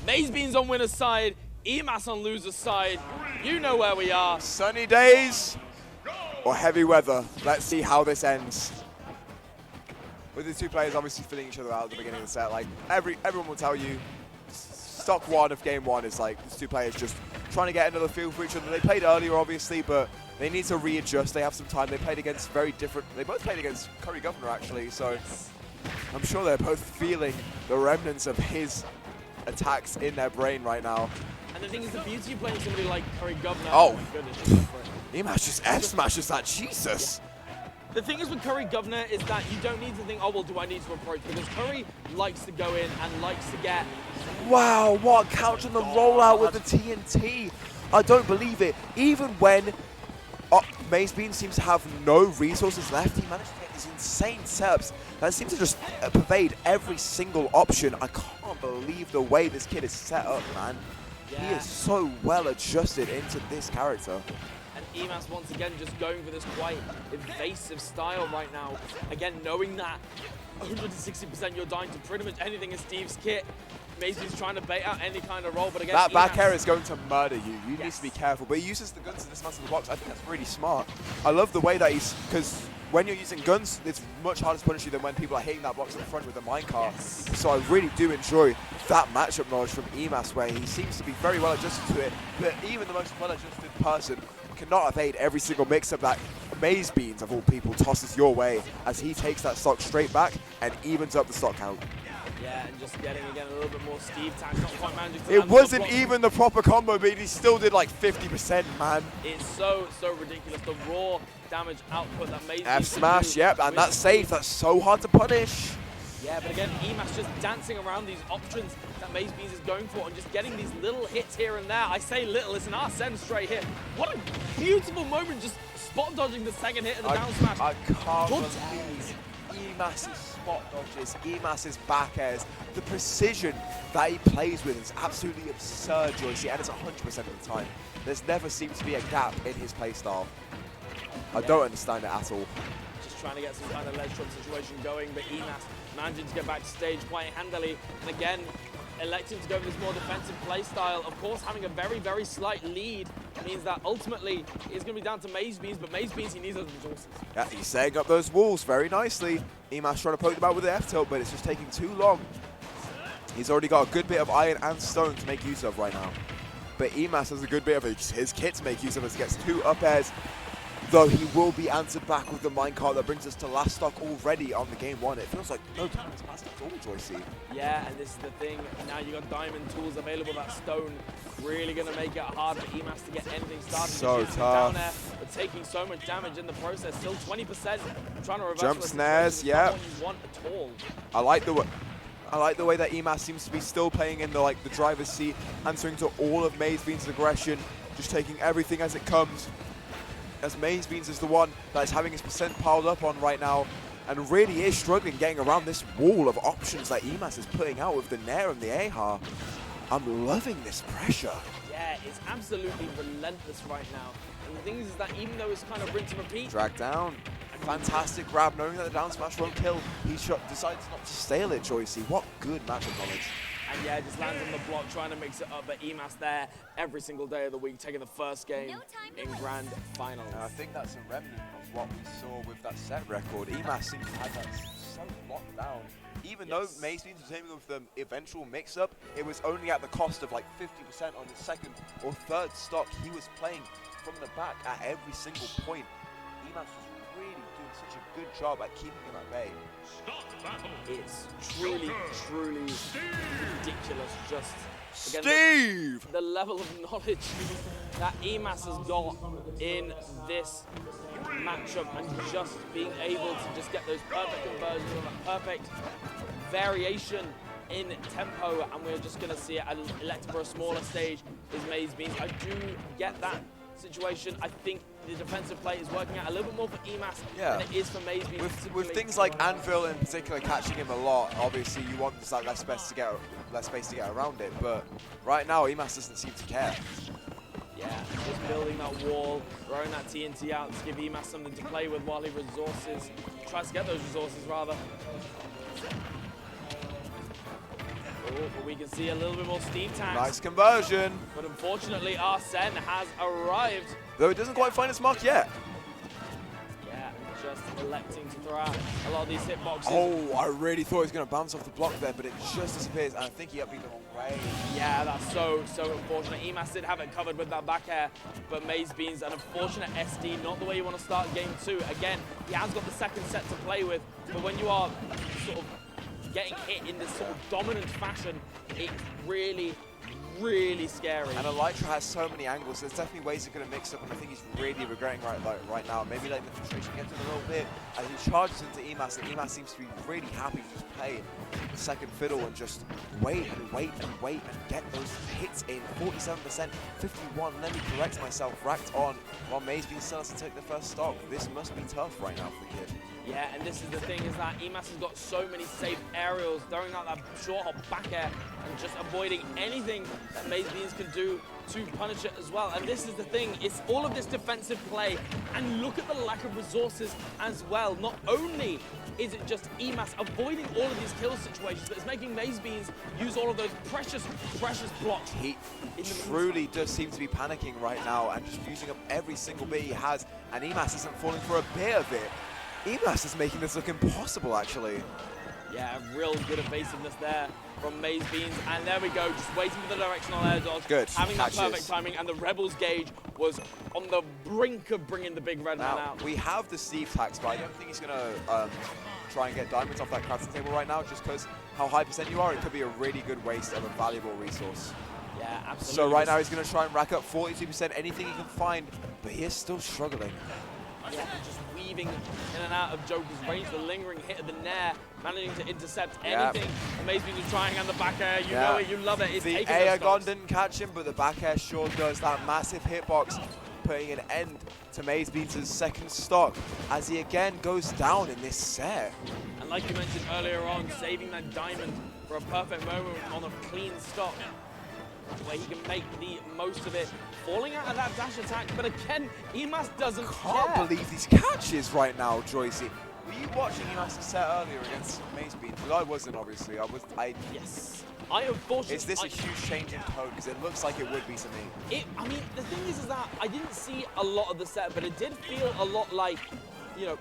MazeBeans on winner's side, eMass on loser's side. You know where we are. Sunny days or heavy weather. Let's see how this ends. With the two players obviously filling each other out at the beginning of the set, like everyone will tell you, stock one of game one is like these two players just trying to get another feel for each other. They played earlier, obviously, but they need to readjust. They have some time. They played against very different. They both played against Curry Governor, actually, so I'm sure they're both feeling the remnants of his attacks in their brain right now. And the thing is, the beauty of playing somebody like Curry Governor. Oh, my goodness, just go for it. eMass just F smashes that. Jesus. Yeah. The thing is with Curry Governor is that you don't need to think, oh, well, do I need to approach? Because Curry likes to go in and likes to get... Wow, what a couch on the rollout with the TNT. I don't believe it. Even when MazeBeans seems to have no resources left, he managed to get these insane setups that seem to just pervade every single option. I can't believe the way this kid is set up, man. Yeah. He is so well adjusted into this character. And eMass once again just going for this quite evasive style right now. Again, knowing that 160% you're dying to pretty much anything in Steve's kit. MazeBeans trying to bait out any kind of roll, but again, that back air is going to murder you. You need to be careful. But he uses the guns to dismantle the box. I think that's really smart. I love the way that he's, because when you're using guns, it's much harder to punish you than when people are hitting that box in front with a minecart. Yes. So I really do enjoy that matchup knowledge from eMass, where he seems to be very well adjusted to it. But even the most well-adjusted person cannot evade every single mix-up that MazeBeans, of all people, tosses your way as he takes that stock straight back and evens up the stock count. Yeah, and just getting, again, a little bit more Steve time. Not quite managing to It wasn't even the proper combo, but he still did like 50%, man. It's so ridiculous. The raw damage output that MazeBeans F smash, yep, and that's safe. That's so hard to punish. Yeah, but again, eMass just dancing around these options that MazeBeans is going for and just getting these little hits here and there. I say little, it's an Arsene straight hit. What a beautiful moment, just spot dodging the second hit of the down smash. I can't believe eMass's spot dodges, eMass's back airs. The precision that he plays with is absolutely absurd, Joycey, and it's 100% of the time. There's never seemed to be a gap in his playstyle. I don't understand it at all. Just trying to get some kind of ledge drop situation going, but eMass managing to get back to stage quite handily. And again, electing to go with this more defensive play style. Of course, having a very slight lead means that ultimately it's going to be down to MazeBeans, but MazeBeans, he needs those resources. Yeah, he's setting up those walls very nicely. eMass trying to poke them out with the F-tilt, but it's just taking too long. He's already got a good bit of iron and stone to make use of right now. But eMass has a good bit of his kit to make use of as he gets two up airs. Though he will be answered back with the minecart that brings us to last stock already on the game one. It feels like no time has passed at all, Joycey. Yeah, and this is the thing. Now you got diamond tools available. That stone really going to make it hard for eMass to get anything started. So tough. Down there, but taking so much damage in the process. Still 20%. Trying to reverse jump snares, yeah. Not what you want at all. I like the way that eMass seems to be still playing in the driver's seat, answering to all of MazeBeans' aggression, just taking everything as it comes. As MazeBeans is the one that is having his percent piled up on right now and really is struggling getting around this wall of options that eMass is putting out with the Nair and the ANKAA. I'm loving this pressure. Yeah, it's absolutely relentless right now. And the thing is that even though it's kind of rinse and repeat. Drag down. Fantastic grab, knowing that the down smash won't kill. He decides not to stale it, Joycey. What good matchup knowledge. And yeah, just lands on the block, trying to mix it up. But eMass there every single day of the week, taking the first game in Grand Finals. I think that's a remnant of what we saw with that set record. eMass seems to have that so locked down. Even though MazeBeans was aiming with the eventual mix-up, it was only at the cost of like 50% on the second or third stock. He was playing from the back at every single point. eMass was really doing such a good job at keeping him at bay. It's truly ridiculous. Just again, Steve! The level of knowledge that eMass has got in this matchup and just being able to just get those perfect conversions and that perfect variation in tempo, and we're just going to see it elect for a smaller stage is MazeBeans. I do get that situation. I think the defensive play is working out a little bit more for eMass than it is for MazeBeans. With things like Anvil in particular catching him a lot, obviously you want like less space to get around it. But right now eMass doesn't seem to care. Yeah, just building that wall, throwing that TNT out to give eMass something to play with while he tries to get those resources rather. Oh, but we can see a little bit more steam tax. Nice conversion. But unfortunately, Arsene has arrived. Though it doesn't quite find its mark yet. Yeah, just electing to throw out a lot of these hitboxes. Oh, I really thought he was going to bounce off the block there, but it just disappears, and I think he upbeat the wrong way. Yeah, that's so unfortunate. eMass did have it covered with that back air, but MazeBeans, an unfortunate SD, not the way you want to start game 2. Again, he has got the second set to play with, but when you are sort of getting hit in this sort of dominant fashion, it's really scary. And Elytra has so many angles, so there's definitely ways he's going to mix up, and I think he's really regretting right now. Maybe letting the frustration get to him a little bit as he charges into eMass, and eMass seems to be really happy to just play the second fiddle and just wait and get those hits in. 47%, 51, let me correct myself, racked on, while MazeBeans still has to take the first stock. This must be tough right now for the kid. Yeah, and this is the thing, is that eMass has got so many safe aerials, throwing out that short hop back air and just avoiding anything that MazeBeans can do to punish it as well. And this is the thing, it's all of this defensive play, and look at the lack of resources as well. Not only is it just eMass avoiding all of these kill situations, but it's making MazeBeans use all of those precious blocks. He truly does seem to be panicking right now and just using up every single bit he has, and eMass isn't falling for a bit of it. eMass is making this look impossible, actually. Yeah, real good evasiveness there from MazeBeans, and there we go, just waiting for the directional air dodge. Good. Having that Catches. perfect timing, and the Rebels gauge was on the brink of bringing the big red man out. We have the Steve tax, but I don't think he's going to try and get diamonds off that crafting table right now, just because how high percent you are. It could be a really good waste of a valuable resource. Yeah, absolutely. So right now he's going to try and rack up 42%, anything he can find, but he is still struggling. Yeah, just weaving in and out of Joker's range, the lingering hit of the Nair, managing to intercept anything. MazeBeans is trying on the back air, you know it, you love it. It's the Aegon didn't catch him, but the back air sure does. That massive hitbox, putting an end to MazeBeans' second stock as he again goes down in this set. And like you mentioned earlier on, saving that diamond for a perfect moment on a clean stock, where he can make the most of it, falling out of that dash attack, but again, eMass doesn't Can't believe these catches right now, Joycey. Were you watching eMass' set earlier against MazeBeans? Because I wasn't, obviously. Yes. I unfortunately... Is this a huge change in tone? Because it looks like it would be to me. I mean, the thing is that I didn't see a lot of the set, but it did feel a lot like, you know,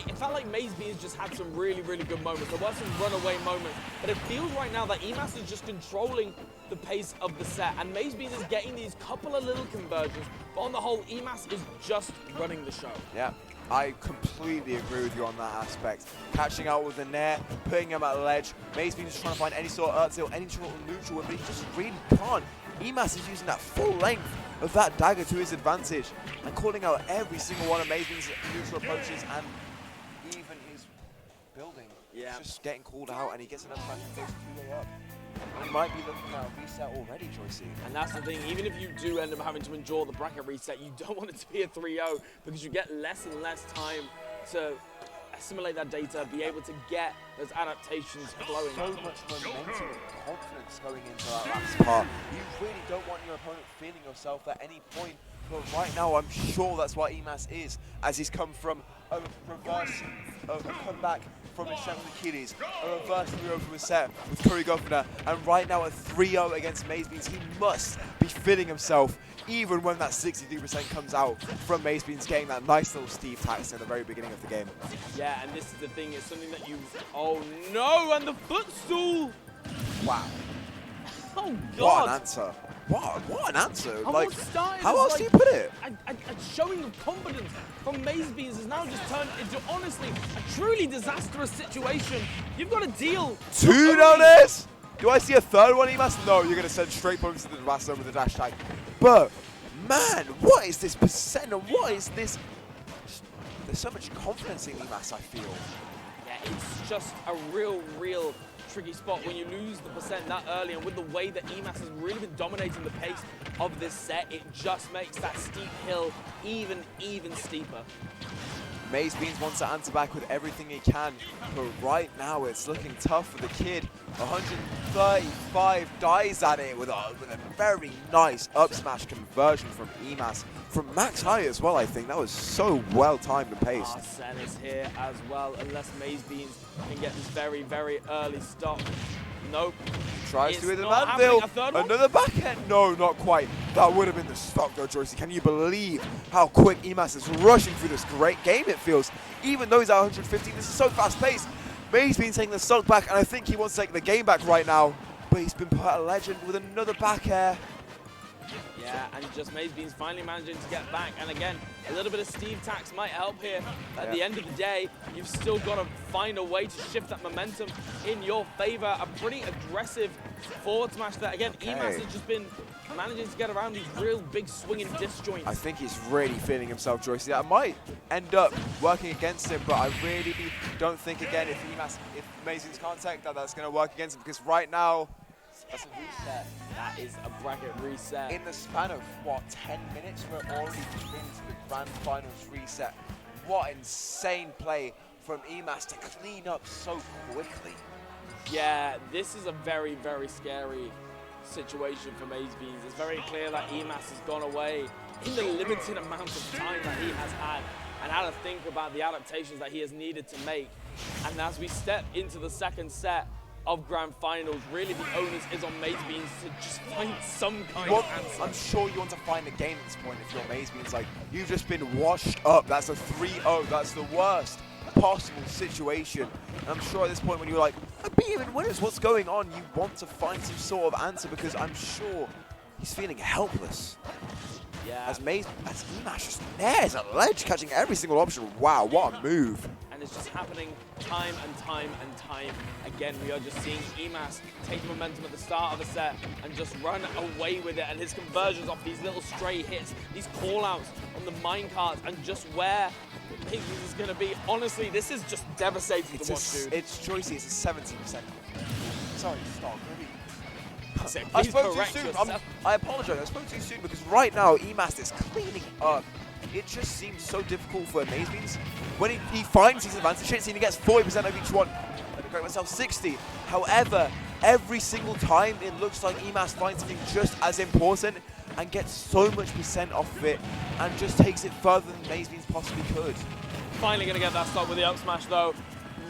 it felt like MazeBeans just had some really good moments. There were some runaway moments, but it feels right now that eMass is just controlling the pace of the set, and MazeBeans is getting these couple of little conversions, but on the whole, eMass is just running the show. Yeah, I completely agree with you on that aspect. Catching out with the Nair, putting him at the ledge, MazeBeans is trying to find any sort of Earthseal, any sort of neutral, but he just really can't. eMass is using that full length of that dagger to his advantage, and calling out every single one of MazeBeans' neutral approaches, and even his building. Yeah. It's just getting called out, and he gets enough time to go 2-way up. We might be looking at a reset already, Joycey. And that's the thing, even if you do end up having to endure the bracket reset, you don't want it to be a 3-0 because you get less and less time to assimilate that data, be able to get those adaptations flowing. So much momentum and confidence going into that last part. You really don't want your opponent feeling yourself at any point. But right now, I'm sure that's what eMass is, as he's come from a reverse, a comeback from his set with Achilles, a reverse 3-0 from his set with Curry Governor, and right now a 3-0 against MazeBeans. He must be feeling himself, even when that 63% comes out from MazeBeans getting that nice little Steve tax in the very beginning of the game. Yeah, and this is the thing, it's something that you... Oh no, and the footstool! Wow. Oh God! What an answer. What an answer. And like, what started how as, else like, do you put it? A showing of confidence from MazeBeans has now just turned into, honestly, a truly disastrous situation. You've got to deal... Two downers? Do I see a third one, eMass? No, you're going to send straight points to the master with the dash tag. But, man, what is this percent and what is this? There's so much confidence in eMass, I feel. Yeah, it's just a real tricky spot when you lose the percent that early, and with the way that eMass has really been dominating the pace of this set, it just makes that steep hill even steeper. MazeBeans wants to answer back with everything he can, but right now it's looking tough for the kid. 135 dies at it with a very nice up smash conversion from eMass. From max high as well, I think. That was so well timed and paced. Arsene is here as well, unless MazeBeans can get this very early stop. Nope. Tries It's to with an not anvil. happening. A third one? Another backhand. No, not quite. That would have been the stock though, Joycey. Can you believe how quick eMass is rushing through this great game it feels? Even though he's at 115, this is so fast paced. MazeBeans taking the stock back, and I think he wants to take the game back right now. But he's been put at legend with another back air. Yeah, and just MazeBeans finally managing to get back. And again, a little bit of Steve Tax might help here. At the end of the day, you've still got to find a way to shift that momentum in your favor. A pretty aggressive forward smash there. Again, eMass has just been managing to get around these real big swinging disjoints. I think he's really feeling himself, Joycey. That might end up working against him, but I really don't think, again, if MazeBeans can't take that, that's going to work against him. Because right now, that's a reset. That is a bracket reset. In the span of, what, 10 minutes, we're already into the Grand Finals reset. What insane play from eMass to clean up so quickly. Yeah, this is a very, very scary situation for MazeBeans. It's very clear that eMass has gone away in the limited amount of time that he has had and how to think about the adaptations that he has needed to make. And as we step into the second set of Grand Finals, really the onus is on MazeBeans to just find some kind of answer. I'm sure you want to find a game at this point if you're MazeBeans. Like, you've just been washed up. That's a 3-0. That's the worst possible situation. And I'm sure at this point when you're like, I'm being even winners, what's going on? You want to find some sort of answer because I'm sure he's feeling helpless. Yeah. As eMass just nares at ledge, catching every single option. Wow, what a move. And it's just happening time and time and time again. We are just seeing eMass take the momentum at the start of the set and just run away with it. And his conversions off these little stray hits, these call-outs on the minecarts, and just where MazeBeans is going to be. Honestly, this is just devastating to watch, dude. It's Joycey, it's a 17%. Sorry, stop. I spoke too soon. I apologize. I spoke too soon because right now eMass is cleaning up. It just seems so difficult for MazeBeans. When he finds his advantage hits and he gets 40% of each one. Let me correct myself, 60. However, every single time it looks like eMass finds something just as important and gets so much percent off of it and just takes it further than MazeBeans possibly could. Finally going to get that stop with the up smash though.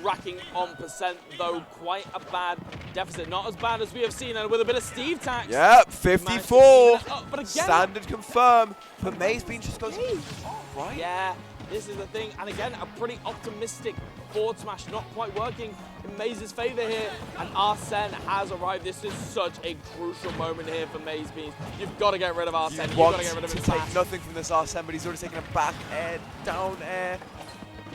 Racking on percent though, quite a bad deficit. Not as bad as we have seen, and with a bit of Steve Tax. Yep, 54. But again, standard confirm. But MazeBeans just goes, right? Yeah, this is the thing. And again, a pretty optimistic forward smash, not quite working in Maze's favor here. And Arsene has arrived. This is such a crucial moment here for MazeBeans. You've got to get rid of Arsene. You've got to get rid of his take pass. nothing from this Arsene, but he's already taken a back air, down air.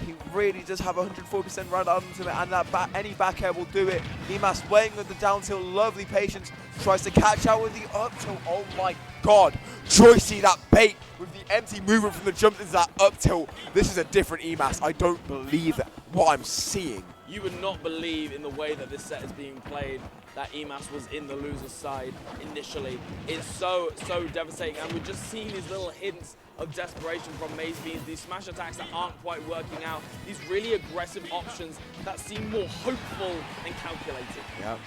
He really does have 104% right onto it, and that any back air will do it. eMass weighing with the down tilt, lovely patience, tries to catch out with the up tilt. Oh my god, Joycey, that bait with the empty movement from the jump into that up tilt. This is a different eMass. I don't believe what I'm seeing. You would not believe in the way that this set is being played that eMass was in the loser's side initially. It's so devastating, and we're just seeing these little hints of desperation from MazeBeans, these smash attacks that aren't quite working out, these really aggressive options that seem more hopeful than calculated. Yeah,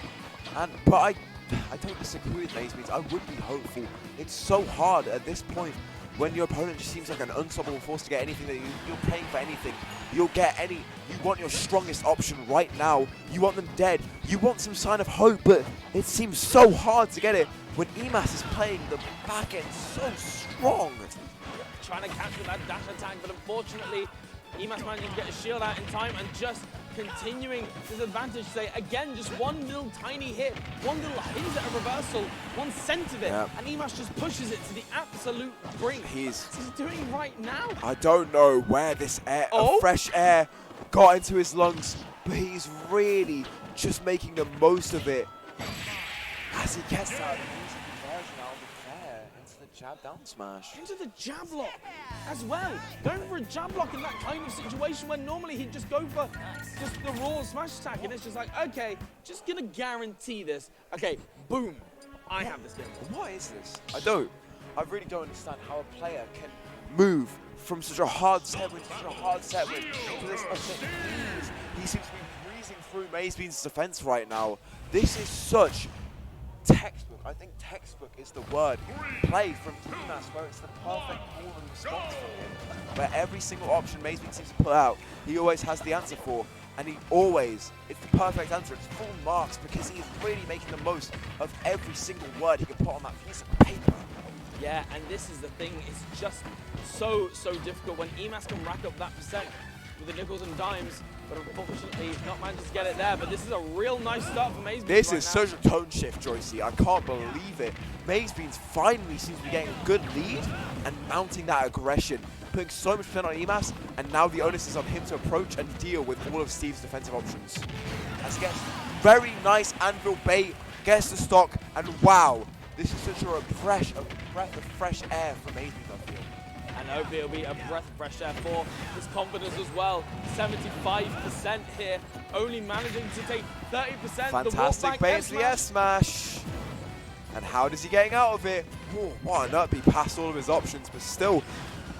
but I don't disagree with MazeBeans. I would be hopeful. It's so hard at this point when your opponent just seems like an unstoppable force to get anything that you're paying for anything. You'll get any, you want your strongest option right now. You want them dead. You want some sign of hope, but it seems so hard to get it when eMass is playing the back end so strong. Trying to catch with that dash attack, but unfortunately, eMass managing to get a shield out in time and just continuing this advantage. Say again, just one little tiny hit, one little hint at a reversal, one cent of it, and eMass just pushes it to the absolute brink. What's he doing right now? I don't know where this air, fresh air got into his lungs, but he's really just making the most of it as he gets that jab down smash. Into the jab lock as well. Going for a jab lock in that kind of situation when normally he'd just go for just the raw smash attack, and it's just like, okay, just gonna guarantee this. Okay, boom, I have this game. What is this? I really don't understand how a player can move from such a hard set win to such a hard set win to this upset ease. He seems to be breezing through MazeBeans' defense right now. This is such textbook. I think textbook is the word. Play from eMass where it's the perfect call and response from him. Where every single option MazeBeans seems to put out, he always has the answer for. and he always, it's the perfect answer, it's full marks because he is really making the most of every single word he can put on that piece of paper. Yeah, and this is the thing, it's just so difficult when eMass can rack up that percent with the nickels and dimes, but unfortunately he's not managed to get it there. But this is a real nice start for MazeBeans. This is such a tone shift, Joycey. I can't believe it. MazeBeans finally seems to be getting a good lead and mounting that aggression, putting so much percent on eMass, and now the onus is on him to approach and deal with all of Steve's defensive options. As he gets very nice anvil bait, gets the stock, and wow, this is such a breath of fresh air for MazeBeans, I feel. And hopefully it'll be a breath of fresh air for his confidence as well. 75% here, only managing to take 30%. Fantastic bait into the S smash. And how does he getting out of it? Oh, what an up, he passed all of his options, but still,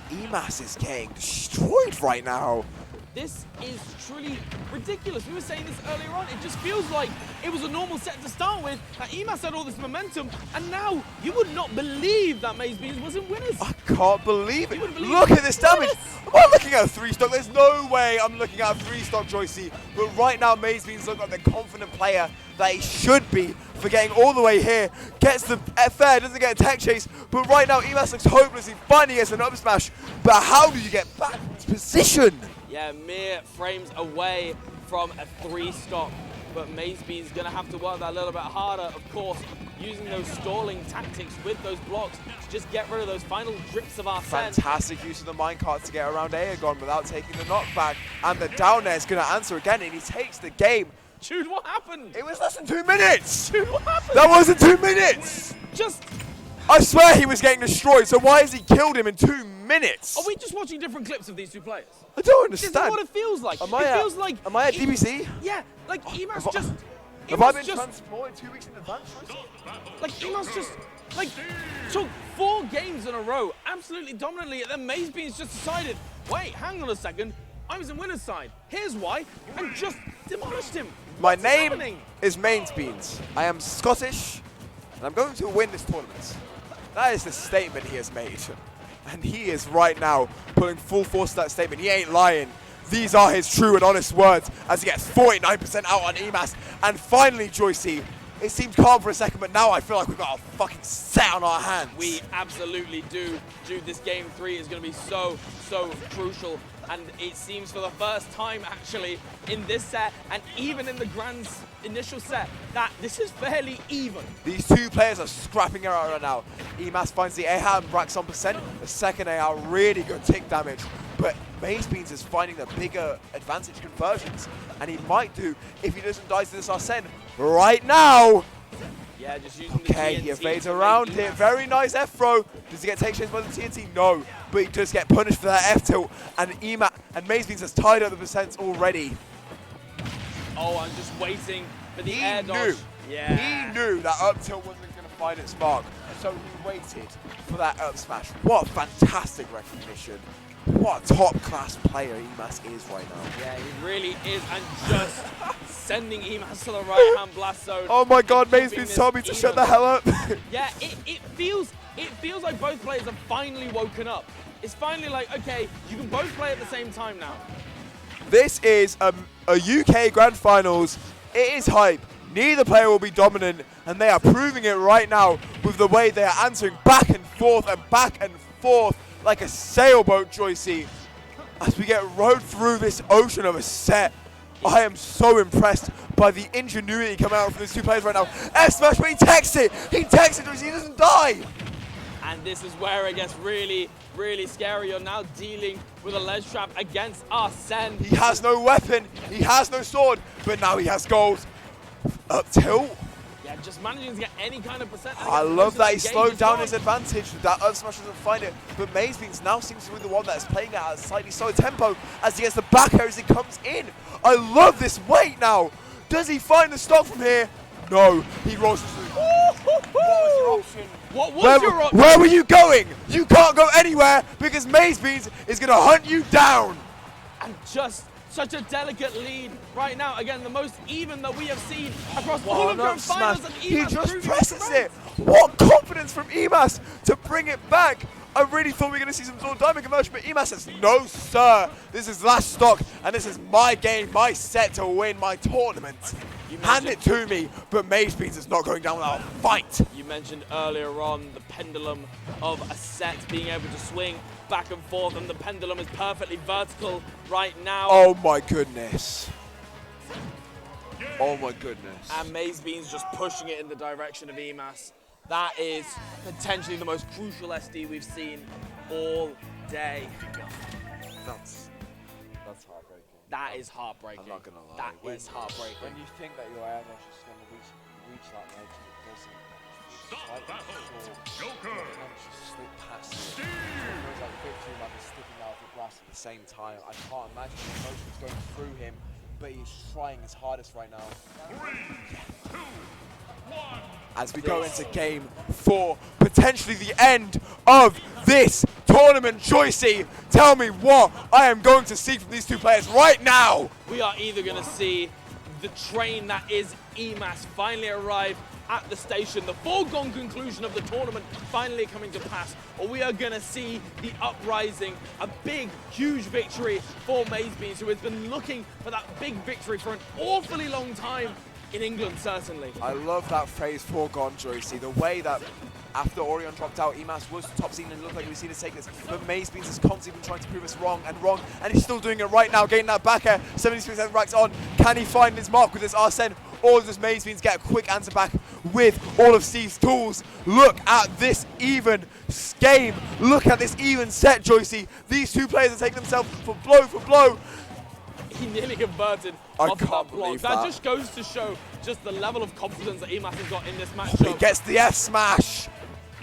eMass is getting destroyed right now. This is truly ridiculous. We were saying this earlier on. It just feels like it was a normal set to start with. eMass had all this momentum, and now you would not believe that MazeBeans wasn't winners. I can't believe it. Look at this damage. Am I looking at a 3-stock? There's no way I'm looking at a 3-stock, Joycey. But right now, MazeBeans look like the confident player that he should be for getting all the way here. Gets the fair, doesn't get a tech chase. But right now, eMass looks hopeless. He finally gets an up smash. But how do you get back into position? Yeah, mere frames away from a 3-stock, but MazeBeans gonna have to work that a little bit harder, of course, using those stalling tactics with those blocks to just get rid of those final drips of our Fantastic use of the minecart to get around Aegon without taking the knockback, and the down air is gonna answer again, and he takes the game. Jude, what happened? It was less than 2 minutes! Jude, what happened? That wasn't 2 minutes! Just... I swear he was getting destroyed, so why has he killed him in 2 minutes? Are we just watching different clips of these two players? I don't understand. This is what it feels like. Am I at DBC? Yeah, like eMass just... Have I been transported 2 weeks in advance? Like eMass just, like, took 4 games in a row, absolutely dominantly, and then MazeBeans just decided, wait, hang on a second, I was in winner's side. Here's why, and just demolished him. My name is MazeBeans. I am Scottish, and I'm going to win this tournament. That is the statement he has made. And he is right now putting full force to that statement. He ain't lying. These are his true and honest words as he gets 49% out on eMass. And finally, Joycey, it seemed calm for a second, but now I feel like we've got a fucking set on our hands. We absolutely do. Dude, this game 3 is going to be so crucial. And it seems for the first time, actually, in this set, and even in the Grand initial set, that this is fairly even. These two players are scrapping it out right now. eMass finds the ANKAA and racks on percent. The second ANKAA, really good tick damage. But MazeBeans is finding the bigger advantage conversions. And he might do if he doesn't die to this Arsene right now. Yeah, just using the Okay, TNT he evades around it. Very nice F-throw. Does he get take changed by the TNT? No. But he does get punished for that F-tilt. And MazeBeans has tied up the percents already. Oh, I'm just waiting for the air dodge. Yeah. He knew that up tilt wasn't going to find its mark. So he waited for that up smash. What fantastic recognition. What a top-class player eMass is right now. Yeah, he really is, and just sending eMass to the right-hand blast zone. Oh my God, MazeBeans told me to shut the hell up. Yeah, it feels like both players have finally woken up. It's finally like, okay, you can both play at the same time now. This is a UK Grand Finals. It is hype. Neither player will be dominant, and they are proving it right now with the way they are answering back and forth like a sailboat, Joycey. As we get rowed through this ocean of a set, I am so impressed by the ingenuity coming out from these two players right now. S-smash, but he takes it, Joycey, he doesn't die. And this is where it gets really scary. You're now dealing with a ledge trap against Arsene. He has no weapon, he has no sword, but now he has gold. Up tilt. Yeah, just managing to get any kind of percent. I love that he slowed down his advantage. That up smash doesn't find it. But MazeBeans now seems to be the one that is playing at a slightly slower tempo as he gets the back air as he comes in. I love this weight now. Does he find the stock from here? No, he rolls through. What was your option? What was your option? Where were you going? You can't go anywhere because MazeBeans is going to hunt you down. And just such a delicate lead right now. Again, the most even that we have seen across all of Grand Finals. And he just presses it. What confidence from eMass to bring it back. I really thought we were going to see some sort of diamond conversion, but eMass says, no, sir. This is last stock, and this is my game, my set to win my tournament. Hand it to me, but MazeBeans is not going down without a fight. You mentioned earlier on the pendulum of a set being able to swing back and forth, and the pendulum is perfectly vertical right now. Oh my goodness. Oh my goodness. And MazeBeans just pushing it in the direction of eMass. That is potentially the most crucial SD we've seen all day. That's heartbreaking. That is heartbreaking. I'm not gonna lie. That is heartbreaking. When you think that your air rush is going to reach that edge, and it doesn't. Stop battle. Joker. Just slip past it. It feels like victory might be sticking out of the grass at the same time. I can't imagine the emotions going through him, but he's trying his hardest right now. 3, 2, 1. As we go into game 4, potentially the end of this tournament. Joycey, tell me what I am going to see from these two players right now. We are either going to see the train that is eMass finally arrive at the station, the foregone conclusion of the tournament finally coming to pass, or we are going to see the uprising, a big, huge victory for MazeBeans, who has been looking for that big victory for an awfully long time in England, certainly. I love that phrase, foregone, Joycey. The way that after Orion dropped out, eMass was top seed and it looked like we were seen to take this. But MazeBeans has constantly been trying to prove us wrong, and he's still doing it right now, getting that back air, 76% racks on. Can he find his mark with this Arsene? Or does MazeBeans get a quick answer back with all of Steve's tools? Look at this even game. Look at this even set, Joycey. These two players are taking themselves for blow for blow. He nearly converted off that block. That just goes to show just the level of confidence that eMass has got in this matchup. He gets the F smash,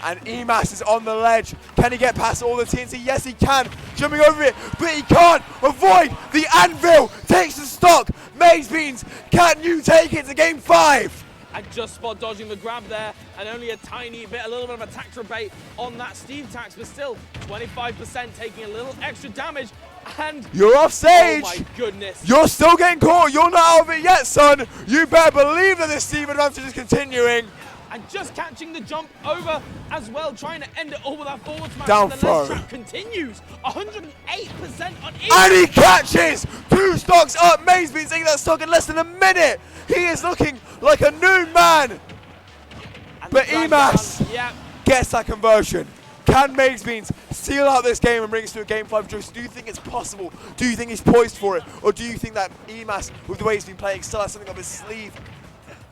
and eMass is on the ledge. Can he get past all the TNT? Yes, he can. Jumping over it, but he can't avoid the anvil. Takes the stock. MazeBeans, can you take it to game 5? And just spot dodging the grab there, and only a tiny bit, a little bit of a tax rebate on that Steve tax, but still 25% taking a little extra damage. And you're off stage. Oh my goodness. You're still getting caught. You're not out of it yet, son. You better believe that this Steve advantage is continuing. And just catching the jump over as well, trying to end it all with that forward smash. Down the throw. ledge trap continues. 108% on each. And he catches 2 stocks up. MazeBeans taking that stock in less than a minute. He is looking like a new man. And but eMass gets that conversion. Can MazeBeans seal out this game and bring us to a game 5? Joyce, do you think it's possible? Do you think he's poised for it? Or do you think that eMass, with the way he's been playing, still has something up his sleeve?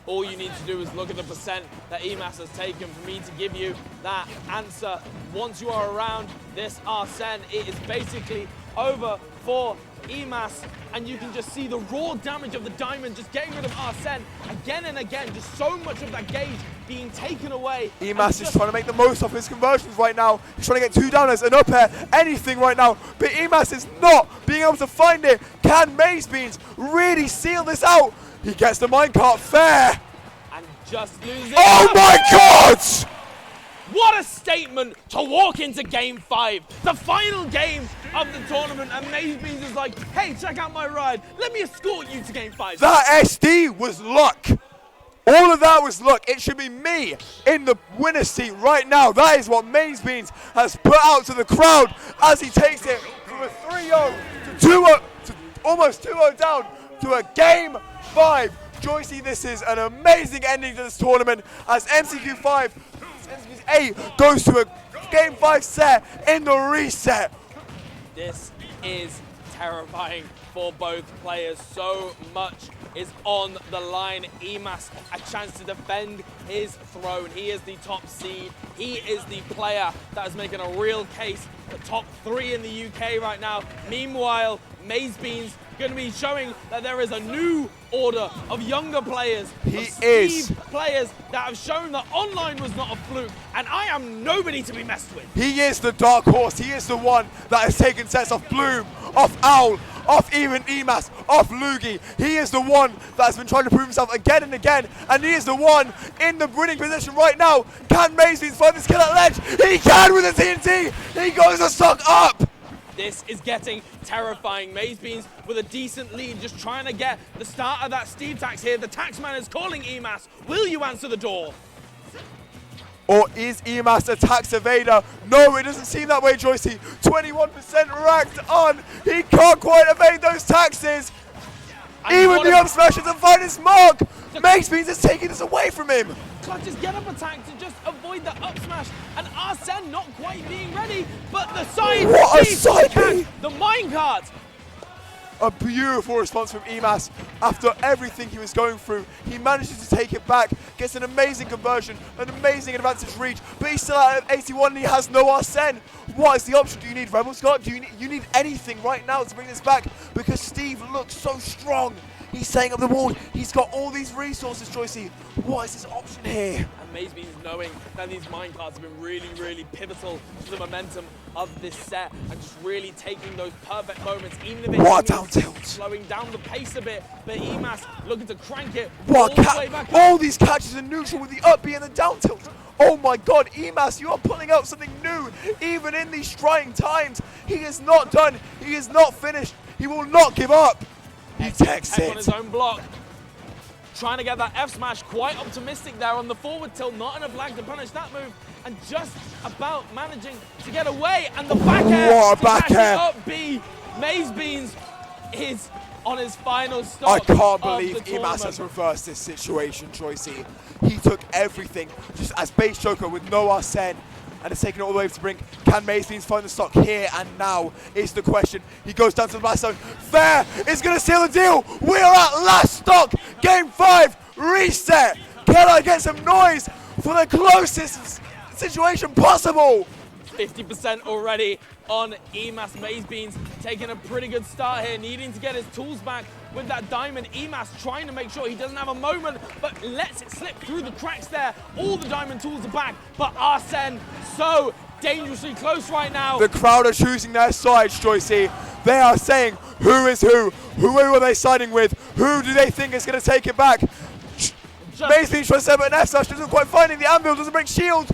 All you need to do is look at the percent that eMass has taken for me to give you that answer. Once you are around this Arsene, it is basically over for eMass, and you can just see the raw damage of the diamond just getting rid of Arsene again and again. Just so much of that gauge being taken away. eMass is trying to make the most of his conversions right now. He's trying to get 2 downers, an up air, anything right now. But eMass is not being able to find it. Can MazeBeans really seal this out? He gets the minecart fair. And just loses. Oh my God! What a statement to walk into game 5, the final game of the tournament, and MazeBeans is like, hey, check out my ride. Let me escort you to game 5. That SD was luck. All of that was luck. It should be me in the winner's seat right now. That is what MazeBeans has put out to the crowd as he takes it from a 3-0 to 2-0, to almost 2-0 down to a game 5. Joycey, this is an amazing ending to this tournament as MCQ 8 goes to a game 5 set in the reset. This is terrifying for both players. So much is on the line. eMass, a chance to defend his throne. He is the top seed. He is the player that is making a real case for top 3 in the UK right now. Meanwhile, MazeBeans going to be showing that there is a new order of younger players, players that have shown that online was not a fluke, and I am nobody to be messed with. He is the dark horse. He is the one that has taken sets off Bloom, off Owl, off even eMass, off Loogie. He is the one that has been trying to prove himself again and again, and he is the one in the winning position right now. Can MazeBeans find this kill at ledge? He can with the TNT. He goes the stock up. This is getting terrifying. MazeBeans with a decent lead, just trying to get the start of that Steve tax here. The taxman is calling eMass. Will you answer the door? Or is eMass a tax evader? No, it doesn't seem that way, Joycey. 21% racked on. He can't quite evade those taxes. Even the up smash doesn't find his mark. MazeBeans is taking this away from him. Clutch's get up attack to just avoid the up smash, and Arsene not quite being ready, but the side What a B side catch, B! the minecart. A beautiful response from eMass. After everything he was going through, he manages to take it back, gets an amazing conversion, an amazing advantage reach, but he's still out of 81 and he has no Arsene. What is the option? Do you need Rebel Scott? Do you need anything right now to bring this back? Because Steve looks so strong. He's setting up the wall. He's got all these resources, Joycey. What is his option here? And MazeBeans knowing that these minecarts have been really, really pivotal to the momentum of this set, and just really taking those perfect moments, even if What it down means tilt. slowing down the pace a bit. But eMass looking to crank it What all the way back up. all these catches are neutral with the up B and the down tilt. Oh my god, eMass, you are pulling out something new, even in these trying times. He is not done. He is not finished. He will not give up. He takes Tech on his it. own block. Trying to get that F smash, quite optimistic there on the forward tilt, not enough lag to punish that move, and just about managing to get away, and the back air What a to back catch it air. up B. MazeBeans is on his final stop. I can't of believe the eMass has tournament. reversed this situation, Joycey. He took everything just as base joker with no Arsene and has taken it all the way to the brink. Can MazeBeans find the stock here and now is the question. He goes down to the blast zone. Fair is going to seal the deal. We are at last stock. Game 5, reset. Can I get some noise for the closest situation possible? 50% already on eMass. MazeBeans taking a pretty good start here, needing to get his tools back with that diamond. eMass trying to make sure he doesn't have a moment, but lets it slip through the cracks there. All the diamond tools are back, but Arsene so dangerously close right now. The crowd are choosing their sides, Joycey. They are saying who is who are they siding with, who do they think is going to take it back. MazeBeans tries to set up an F slash, doesn't quite find it. The anvil doesn't break shield.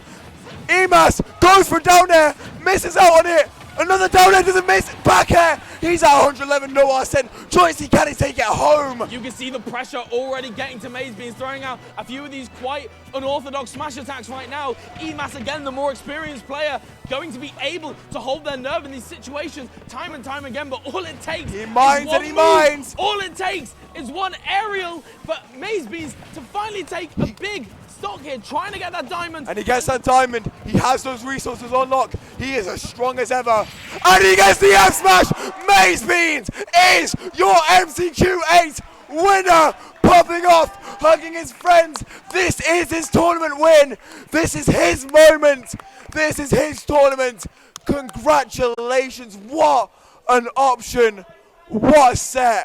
eMass goes for down air, misses out on it. Another down air, doesn't miss. Back air. He's at 111, no Arsene. Joycey, can he take it home? You can see the pressure already getting to MazeBeans, throwing out a few of these quite unorthodox smash attacks right now. eMass, again, the more experienced player, going to be able to hold their nerve in these situations time and time again, but all it takes He mines is one and he move. mines. All it takes is one aerial for MazeBeans to finally take a big stock here, trying to get that diamond. And he gets that diamond. He has those resources on lock. He is as strong as ever. And he gets the F smash. MazeBeans is your MCQ8 winner. Popping off, hugging his friends. This is his tournament win. This is his moment. This is his tournament. Congratulations. What an option. What a set.